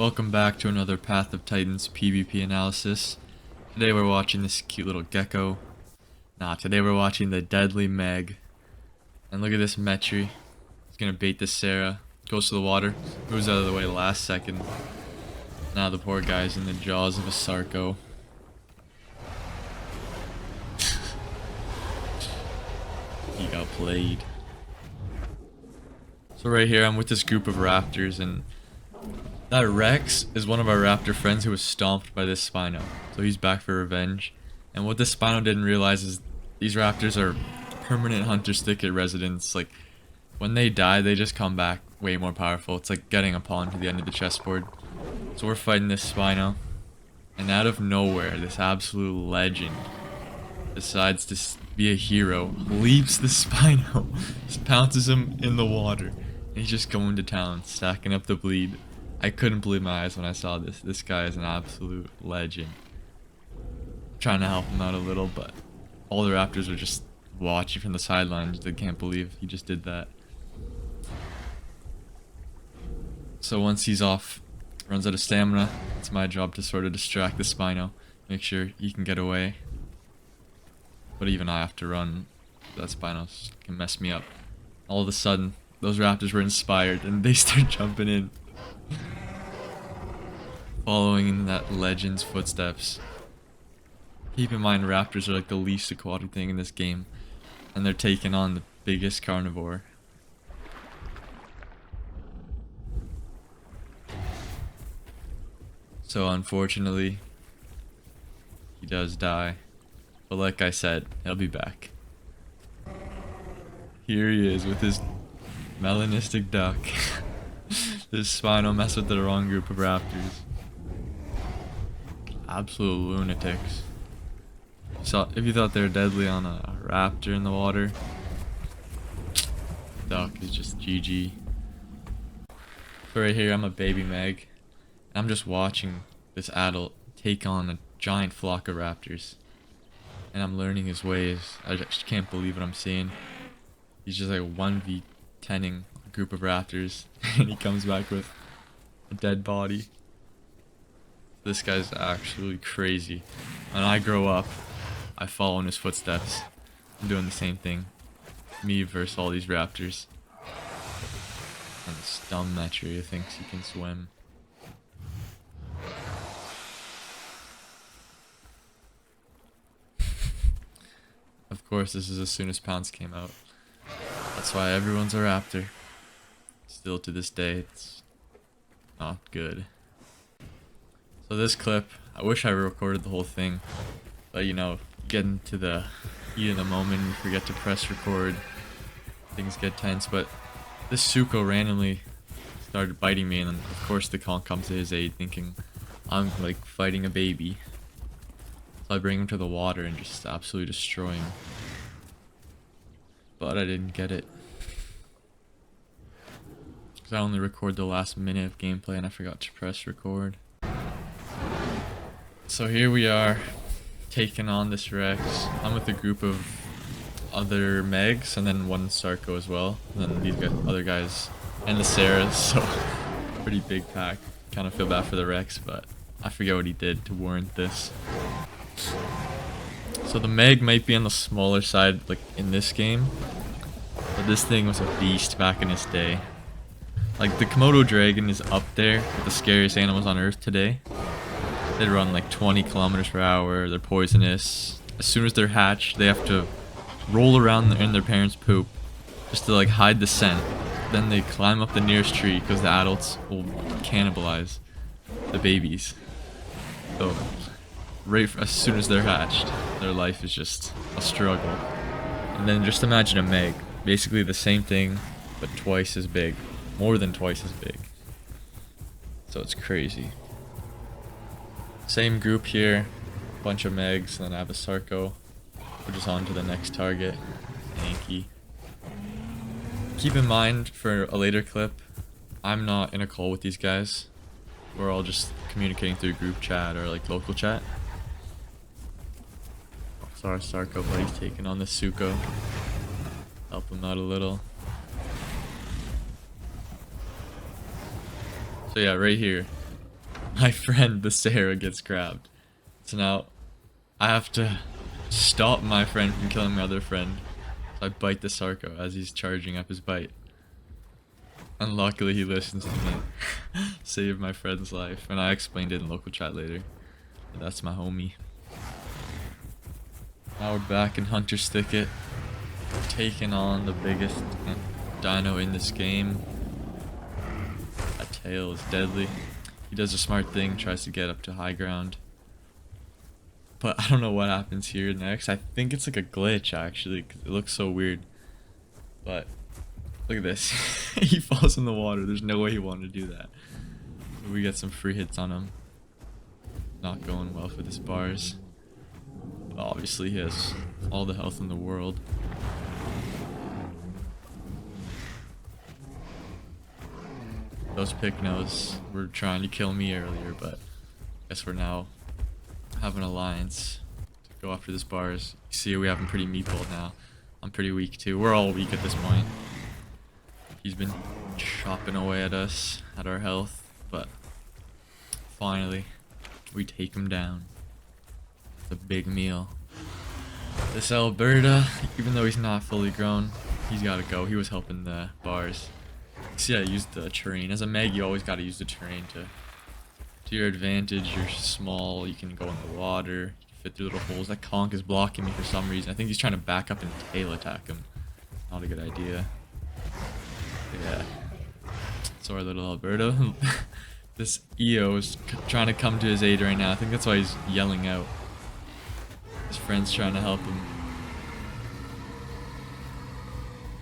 Welcome back to another Path of Titans PvP analysis. Today we're watching this cute little gecko. Today we're watching the deadly Meg. And look at this Metri. He's gonna bait this Sarah. Goes to the water. Moves out of the way last second. Now the poor guy's in the jaws of a Sarco. He got played. So right here I'm with this group of raptors, and that Rex is one of our raptor friends who was stomped by this Spino. So he's back for revenge. And what this Spino didn't realize is these raptors are permanent hunter's thicket residents. Like, when they die, they just come back way more powerful. It's like getting a pawn to the end of the chessboard. So we're fighting this Spino. And out of nowhere, this absolute legend decides to be a hero. Leaps the Spino. Just pounces him in the water. And he's just going to town, stacking up the bleed. I couldn't believe my eyes when I saw this. This guy is an absolute legend. I'm trying to help him out a little, but all the raptors are just watching from the sidelines. They can't believe he just did that. So once he's off, runs out of stamina, it's my job to sort of distract the Spino. Make sure he can get away. But even I have to run. That Spino can mess me up. All of a sudden, those raptors were inspired and they start jumping in. Following in that legend's footsteps. Keep in mind, raptors are like the least aquatic thing in this game, and they're taking on the biggest carnivore. So unfortunately, he does die, but like I said, he'll be back. Here he is with his melanistic duck. This Spino messed with the wrong group of raptors. Absolute lunatics. So if you thought they were deadly on a raptor in the water, duck is just GG. So right here I'm a baby Meg. I'm just watching this adult take on a giant flock of raptors. And I'm learning his ways. I just can't believe what I'm seeing. He's just like 1v10ing a group of raptors. And he comes back with a dead body. This guy's actually crazy. When I grow up, I follow in his footsteps. I'm doing the same thing. Me versus all these raptors. And this dumb Metri who thinks he can swim. Of course, this is as soon as Pounce came out. That's why everyone's a raptor. Still to this day, it's not good. So this clip, I wish I recorded the whole thing, but you know, get into the heat of the moment, you forget to press record, things get tense. But this Suko randomly started biting me, and then of course the conch comes to his aid, thinking I'm like fighting a baby. So I bring him to the water and just absolutely destroy him. But I didn't get it. Because I only record the last minute of gameplay and I forgot to press record. So here we are, taking on this Rex. I'm with a group of other Megs and then one Sarco as well. And then these other guys and the Sarahs, so pretty big pack. Kind of feel bad for the Rex, but I forget what he did to warrant this. So the Meg might be on the smaller side, like in this game, but this thing was a beast back in its day. Like the Komodo dragon is up there with the scariest animals on Earth today. They run like 20 kilometers per hour. They're poisonous. As soon as they're hatched, they have to roll around in their parents' poop just to like hide the scent. Then they climb up the nearest tree because the adults will cannibalize the babies. So right as soon as they're hatched, their life is just a struggle. And then just imagine a Meg, basically the same thing, but twice as big, more than twice as big. So it's crazy. Same group here, bunch of Megs, and then I have a Sarco. We're just on to the next target, Yankee. Keep in mind for a later clip, I'm not in a call with these guys. We're all just communicating through group chat or like local chat. So our Sarco buddy's taking on the Suko. Help him out a little. So yeah, right here. my friend, the Sarah, gets grabbed. So now I have to stop my friend from killing my other friend. So I bite the Sarco as he's charging up his bite. And luckily he listens to me. Save my friend's life. And I explained it in local chat later. But that's my homie. Now we're back in Hunter's Thicket. Taking on the biggest dino in this game. That tail is deadly. He does a smart thing, tries to get up to high ground. But I don't know what happens here next. I think it's like a glitch actually, because it looks so weird. But look at this. He falls in the water. There's no way he wanted to do that. We get some free hits on him. Not going well for this bars. But obviously he has all the health in the world. Those Picnos were trying to kill me earlier, but I guess we're now have an alliance to go after this bars. You see, we have him pretty meatballed now. I'm pretty weak too. We're all weak at this point. He's been chopping away at us, at our health, but finally, we take him down. It's a big meal. This Alberta, even though he's not fully grown, he's gotta go. He was helping the bars. See, I used the terrain. As a Meg, you always gotta use the terrain to your advantage. You're small, you can go in the water, you can fit through little holes. That conch is blocking me for some reason. I think he's trying to back up and tail attack him. Not a good idea. Yeah. So our little Alberto. This EO is trying to come to his aid right now. I think that's why he's yelling out. His friend's trying to help him.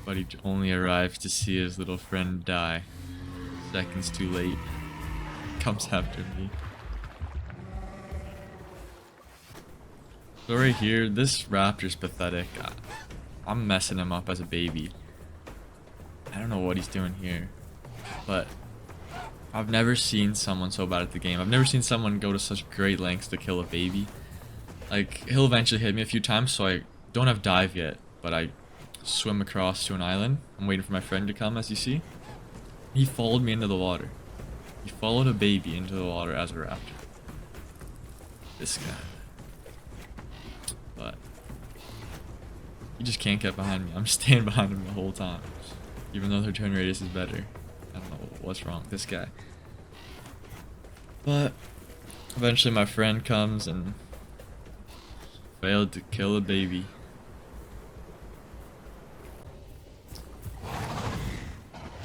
But he only arrives to see his little friend die. Seconds too late. Comes after me. So right here, this raptor's pathetic. I'm messing him up as a baby. I don't know what he's doing here, but I've never seen someone so bad at the game. I've never seen someone go to such great lengths to kill a baby. Like, he'll eventually hit me a few times, so I don't have dive yet, but I swim across to an island. I'm waiting for my friend to come, as you see. He followed me into the water. He followed a baby into the water as a raptor. This guy. But he just can't get behind me. I'm staying behind him the whole time. Even though their turn radius is better. I don't know what's wrong with this guy. But eventually my friend comes and failed to kill a baby.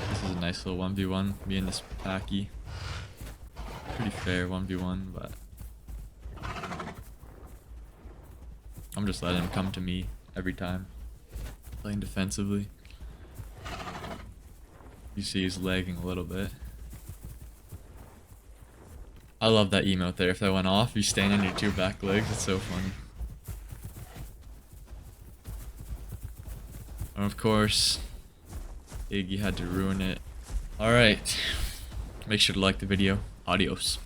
This is a nice little 1v1. Me and this Packy. Pretty fair 1v1, but I'm just letting him come to me every time. Playing defensively. You see he's lagging a little bit. I love that emote there. If that went off, you stand on your two back legs. It's so funny. And of course, Iggy had to ruin it. Alright. Make sure to like the video. Adios.